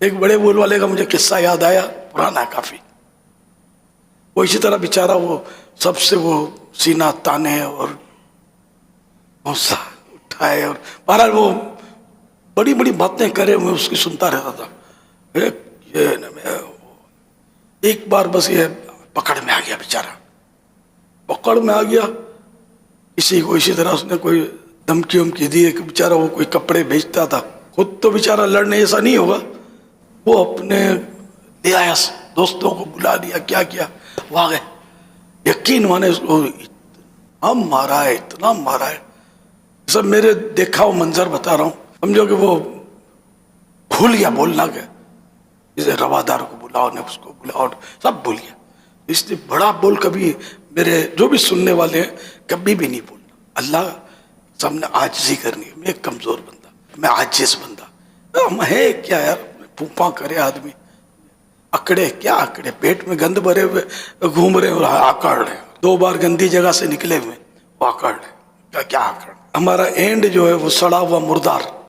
ایک بڑے بول والے کا مجھے قصہ یاد آیا، پرانا ہے کافی. وہ اسی طرح بیچارہ وہ سب سے وہ سینہ تانے اور حوصلہ اٹھائے، اور بہرحال وہ بڑی بڑی باتیں کرے، میں اس کی سنتا رہتا تھا. ایک بار بس یہ پکڑ میں آ گیا بیچارہ، پکڑ میں آ گیا. کسی کو اسی طرح اس نے کوئی دھمکی ومکی دی کہ بیچارہ وہ کوئی کپڑے بیچتا تھا، خود تو بیچارہ لڑنے ایسا نہیں ہوگا، وہ اپنے لے آیا دوستوں کو بلا لیا، کیا وہاں گئے. یقین مانے اس کو ہم مارا ہے، اتنا مارا ہے. سب میرے دیکھا وہ منظر بتا رہا ہوں، سمجھو کہ وہ بھول گیا بولنا کہ جسے روادار کو بلاؤ نے اس کو بلاؤ، سب بھول گیا. اس لیے بڑا بول کبھی میرے جو بھی سننے والے ہیں کبھی بھی نہیں بولنا. اللہ سامنے عاجزی کرنی ہے. میں ایک کمزور بندہ، میں عاجز بندہ. ہم ہے کیا یار، پھوپا کرے آدمی، اکڑے کیا اکڑے، پیٹ میں گند بھرے ہوئے گھوم رہے اور آکڑ رہے، 2 بار گندی جگہ سے نکلے ہوئے وہ آکڑ رہے. کیا آکڑ. ہمارا اینڈ جو ہے وہ سڑا ہوا مردار.